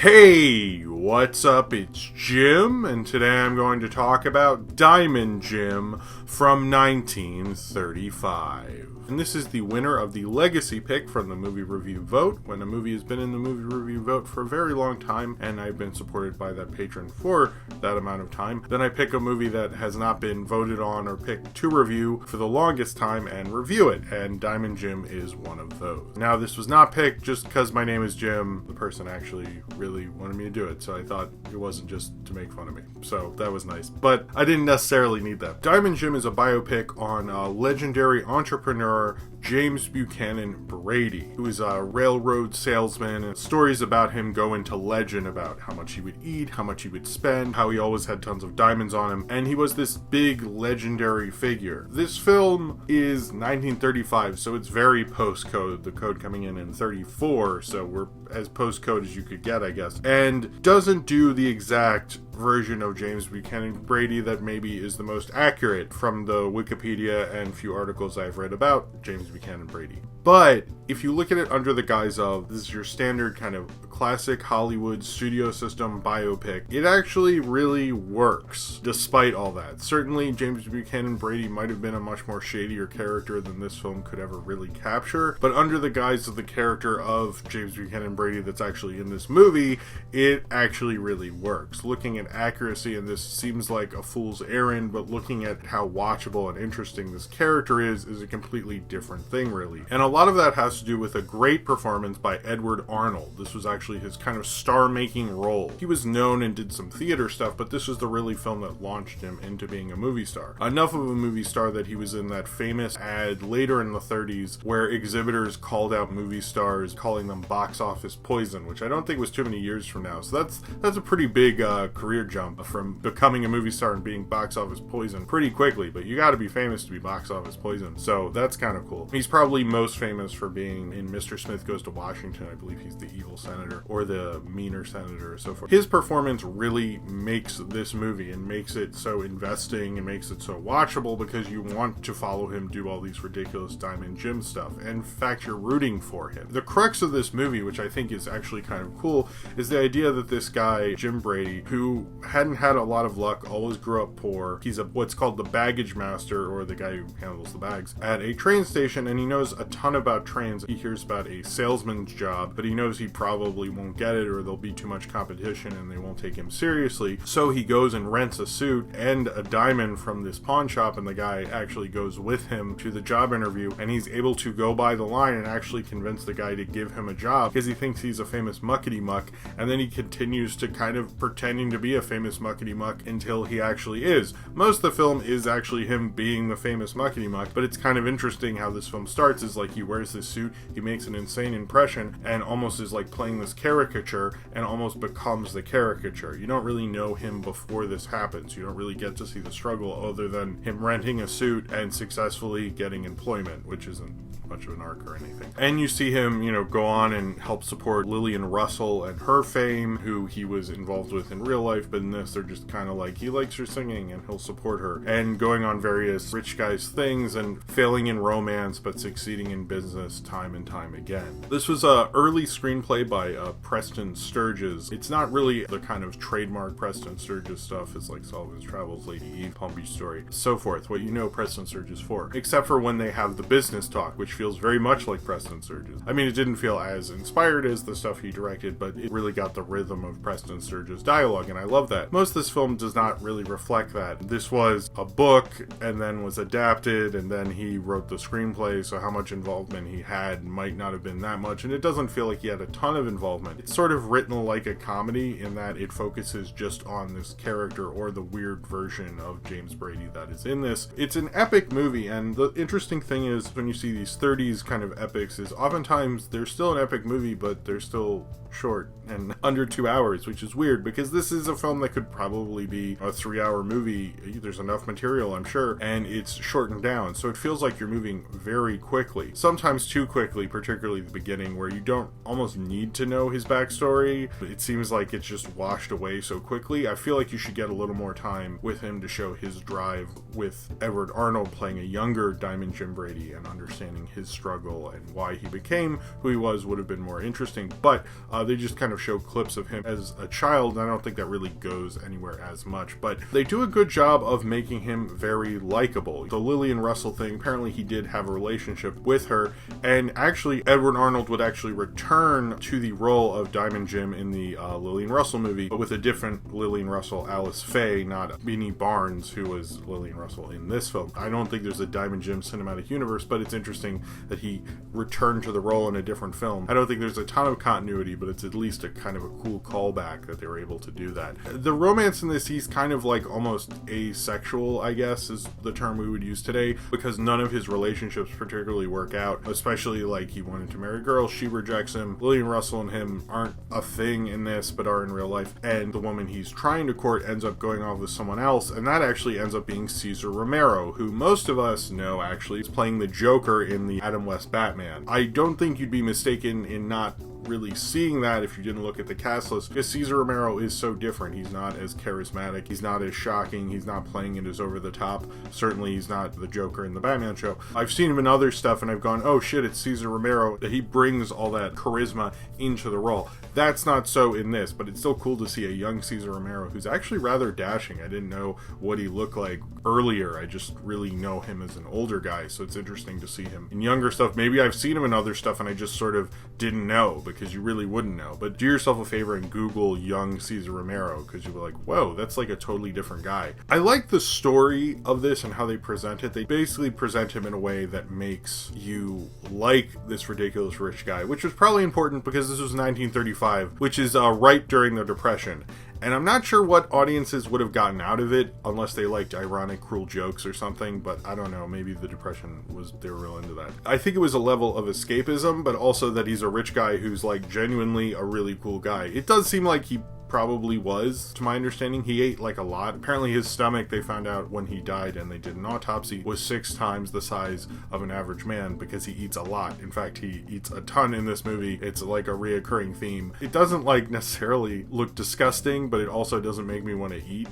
Hey, what's up? It's Jim, and today I'm going to talk about Diamond Jim from 1935. And this is the winner of the legacy pick from the movie review vote. When a movie has been in the movie review vote for a very long time, and I've been supported by that patron for that amount of time, then I pick a movie that has not been voted on or picked to review for the longest time and review it, and Diamond Jim is one of those. Now, this was not picked just because my name is Jim. The person actually really wanted me to do it, so I thought it wasn't just to make fun of me. So that was nice, but I didn't necessarily need that. Diamond Jim is a biopic on legendary entrepreneur James Buchanan Brady, who is a railroad salesman, and stories about him go into legend about how much he would eat, how much he would spend, how he always had tons of diamonds on him, and he was this big legendary figure. This film is 1935, so it's very post-code, the code coming in 34, so we're as post-code as you could get, I guess, and doesn't do the exact version of James Buchanan Brady that maybe is the most accurate from the Wikipedia and few articles I've read about James Buchanan Brady. But if you look at it under the guise of this is your standard kind of classic Hollywood studio system biopic, it actually really works despite all that. Certainly James Buchanan Brady might have been a much more shadier character than this film could ever really capture, but under the guise of the character of James Buchanan Brady that's actually in this movie, it actually really works. Looking at accuracy, and this seems like a fool's errand, but looking at how watchable and interesting this character is a completely different thing, really. And a lot of that has to do with a great performance by Edward Arnold. This was actually his kind of star-making role. He was known and did some theater stuff, but this was the really film that launched him into being a movie star. Enough of a movie star that he was in that famous ad later in the 30s where exhibitors called out movie stars, calling them box office poison, which I don't think was too many years from now. So that's a pretty big career jump from becoming a movie star and being box office poison pretty quickly, but you gotta be famous to be box office poison, so that's kind of cool. He's probably most famous for being in Mr. Smith Goes to Washington. I believe he's the evil senator or the meaner senator or so forth. His performance really makes this movie and makes it so investing and makes it so watchable because you want to follow him do all these ridiculous Diamond Jim stuff, and in fact you're rooting for him. The crux of this movie, which I think is actually kind of cool, is the idea that this guy Jim Brady, who hadn't had a lot of luck, always grew up poor. He's what's called the baggage master, or the guy who handles the bags, at a train station, and he knows a ton about trains. He hears about a salesman's job, but he knows he probably won't get it, or there'll be too much competition and they won't take him seriously. So he goes and rents a suit and a diamond from this pawn shop, and the guy actually goes with him to the job interview, and he's able to go by the line and actually convince the guy to give him a job because he thinks he's a famous muckety-muck, and then he continues to kind of pretending to be a famous muckety-muck until he actually is. Most of the film is actually him being the famous muckety-muck, but it's kind of interesting how this film starts is like he wears this suit, he makes an insane impression, and almost is like playing this caricature and almost becomes the caricature. You don't really know him before this happens. You don't really get to see the struggle other than him renting a suit and successfully getting employment, which isn't much of an arc or anything. And you see him, go on and help support Lillian Russell and her fame, who he was involved with in real life, but in this they're just kind of like, he likes her singing and he'll support her, and going on various rich guys things and failing in romance but succeeding in business time and time again. This was a early screenplay by Preston Sturges. It's not really the kind of trademark Preston Sturges stuff. It's like Sullivan's Travels, Lady Eve, Palm Beach Story, so forth, what you know Preston Sturges for, except for when they have the business talk, which feels very much like Preston Sturges. I mean, it didn't feel as inspired as the stuff he directed, but it really got the rhythm of Preston Sturges dialogue, and I love that. Most of this film does not really reflect that. This was a book and then was adapted, and then he wrote the screenplay, so how much involvement he had might not have been that much, and it doesn't feel like he had a ton of involvement. It's sort of written like a comedy in that it focuses just on this character or the weird version of James Brady that is in this. It's an epic movie, and the interesting thing is when you see these 30s kind of epics is oftentimes they're still an epic movie, but they're still short and under 2 hours, which is weird because this is a film that could probably be a 3-hour movie. There's enough material, I'm sure, and it's shortened down, so it feels like you're moving very quickly, sometimes too quickly, particularly the beginning, where you don't almost need to know know his backstory. It seems like it's just washed away so quickly. I feel like you should get a little more time with him to show his drive, with Edward Arnold playing a younger Diamond Jim Brady and understanding his struggle and why he became who he was would have been more interesting. But they just kind of show clips of him as a child, and I don't think that really goes anywhere as much. But they do a good job of making him very likable. The Lillian Russell thing, apparently he did have a relationship with her, and actually Edward Arnold would actually return to the role of Diamond Jim in the Lillian Russell movie, but with a different Lillian Russell, Alice Faye, not Beanie Barnes, who was Lillian Russell in this film. I don't think there's a Diamond Jim cinematic universe, but it's interesting that he returned to the role in a different film. I don't think there's a ton of continuity, but it's at least a kind of a cool callback that they were able to do that. The romance in this, he's kind of like almost asexual, I guess is the term we would use today, because none of his relationships particularly work out, especially like he wanted to marry a girl, she rejects him. Lillian Russell and him aren't a thing in this, but are in real life, and the woman he's trying to court ends up going off with someone else, and that actually ends up being Cesar Romero, who most of us know actually is playing the Joker in the Adam West Batman. I don't think you'd be mistaken in not really seeing that if you didn't look at the cast list, because Cesar Romero is so different. He's not as charismatic, he's not as shocking, he's not playing it as over the top. Certainly he's not the Joker in the Batman show. I've seen him in other stuff and I've gone, oh shit, it's Cesar Romero. He brings all that charisma into the role. That's not so in this, but it's still cool to see a young Cesar Romero who's actually rather dashing. I didn't know what he looked like earlier. I just really know him as an older guy, so it's interesting to see him in younger stuff. Maybe I've seen him in other stuff and I just sort of didn't know, because you really wouldn't know. But do yourself a favor and Google young Cesar Romero, because you'll be like, whoa, that's like a totally different guy. I like the story of this and how they present it. They basically present him in a way that makes you like this ridiculous rich guy, which was probably important because this was 1935, which is right during the Depression. And I'm not sure what audiences would have gotten out of it unless they liked ironic, cruel jokes or something, but I don't know, maybe the Depression they were real into that. I think it was a level of escapism, but also that he's a rich guy who's like genuinely a really cool guy. It does seem like he probably was, to my understanding. He ate like a lot. Apparently his stomach, they found out when he died and they did an autopsy, was 6 times the size of an average man, because he eats a lot. In fact, he eats a ton in this movie. It's like a reoccurring theme. It doesn't like necessarily look disgusting, but it also doesn't make me want to eat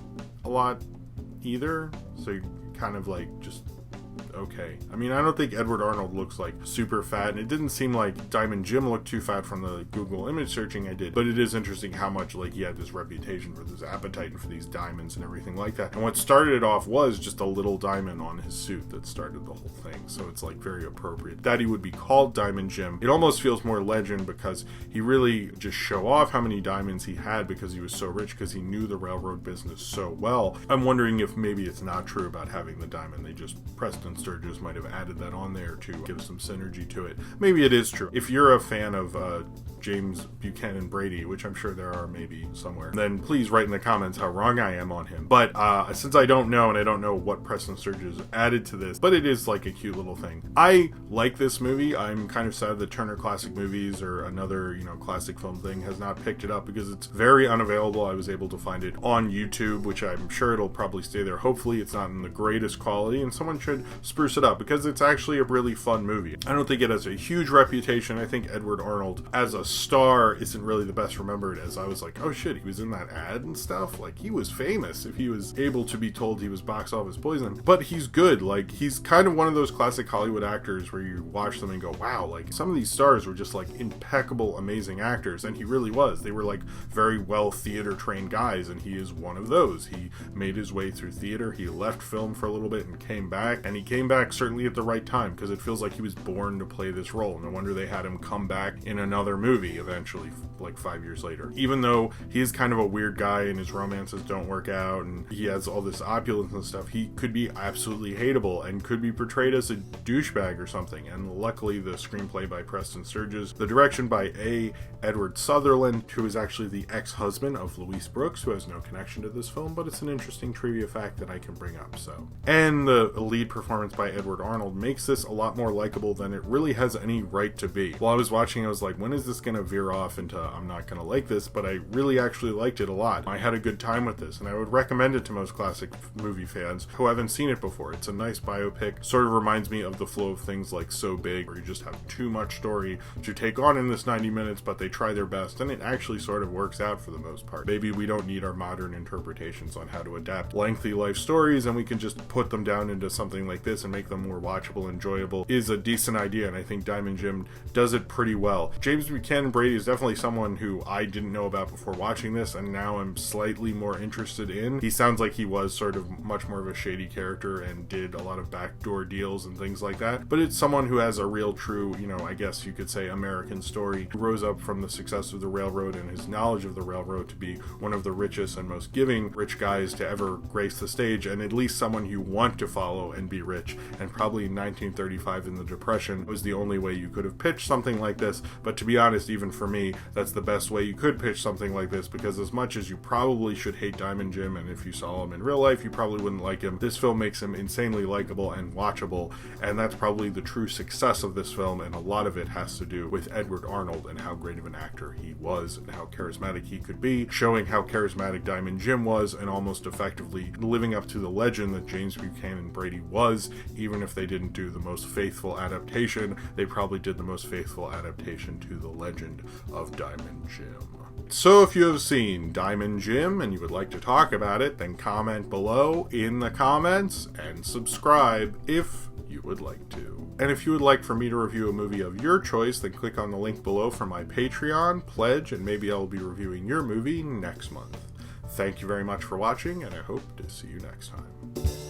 a lot either. So you kind of like just okay. I mean, I don't think Edward Arnold looks like super fat, and it didn't seem like Diamond Jim looked too fat from the Google image searching I did, but it is interesting how much like he had this reputation for this appetite and for these diamonds and everything like that. And what started it off was just a little diamond on his suit that started the whole thing, so it's like very appropriate that he would be called Diamond Jim. It almost feels more legend because he really just show off how many diamonds he had because he was so rich, because he knew the railroad business so well. I'm wondering if maybe it's not true about having the diamond. They just Preston Sturges might have added that on there to give some synergy to it. Maybe it is true. If you're a fan of James Buchanan Brady, which I'm sure there are maybe somewhere, then please write in the comments how wrong I am on him. But since I don't know, and I don't know what Preston Sturges added to this, but it is like a cute little thing. I like this movie. I'm kind of sad that Turner Classic Movies or another, classic film thing has not picked it up, because it's very unavailable. I was able to find it on YouTube, which I'm sure it'll probably stay there. Hopefully it's not in the greatest quality, and someone should spruce it up, because it's actually a really fun movie. I don't think it has a huge reputation. I think Edward Arnold as a star isn't really the best remembered, as I was like, oh shit, he was in that ad and stuff. Like, he was famous if he was able to be told he was box office poison. But he's good. Like, he's kind of one of those classic Hollywood actors where you watch them and go, wow, like some of these stars were just like impeccable, amazing actors, and he really was. They were like very well theater trained guys, and he is one of those. He made his way through theater. He left film for a little bit and came back, and he came back certainly at the right time, because it feels like he was born to play this role. No wonder they had him come back in another movie eventually, like 5 years later. Even though he is kind of a weird guy and his romances don't work out and he has all this opulence and stuff, he could be absolutely hateable and could be portrayed as a douchebag or something. And luckily the screenplay by Preston Sturges, the direction by Edward Sutherland, who is actually the ex-husband of Louise Brooks, who has no connection to this film, but it's an interesting trivia fact that I can bring up. And the lead performance by Edward Arnold makes this a lot more likable than it really has any right to be. While I was watching, I was like, when is this going gonna veer off into I'm not gonna like this, but I really actually liked it a lot. I had a good time with this, and I would recommend it to most classic movie fans who haven't seen it before. It's a nice biopic, sort of reminds me of the flow of things like So Big, where you just have too much story to take on in this 90 minutes, but they try their best, and it actually sort of works out for the most part. Maybe we don't need our modern interpretations on how to adapt lengthy life stories, and we can just put them down into something like this and make them more watchable, enjoyable, is a decent idea, and I think Diamond Jim does it pretty well. James Buchanan Brady is definitely someone who I didn't know about before watching this, and now I'm slightly more interested in. He sounds like he was sort of much more of a shady character and did a lot of backdoor deals and things like that, but it's someone who has a real true, I guess you could say American story, who rose up from the success of the railroad and his knowledge of the railroad to be one of the richest and most giving rich guys to ever grace the stage, and at least someone you want to follow and be rich. And probably in 1935 in the Depression was the only way you could have pitched something like this, but to be honest, even for me, that's the best way you could pitch something like this, because as much as you probably should hate Diamond Jim, and if you saw him in real life you probably wouldn't like him, this film makes him insanely likable and watchable, and that's probably the true success of this film, and a lot of it has to do with Edward Arnold and how great of an actor he was and how charismatic he could be, showing how charismatic Diamond Jim was, and almost effectively living up to the legend that James Buchanan Brady was. Even if they didn't do the most faithful adaptation, they probably did the most faithful adaptation to the legend of Diamond Jim. So if you have seen Diamond Jim and you would like to talk about it, then comment below in the comments and subscribe if you would like to. And if you would like for me to review a movie of your choice, then click on the link below for my Patreon, pledge, and maybe I'll be reviewing your movie next month. Thank you very much for watching, and I hope to see you next time.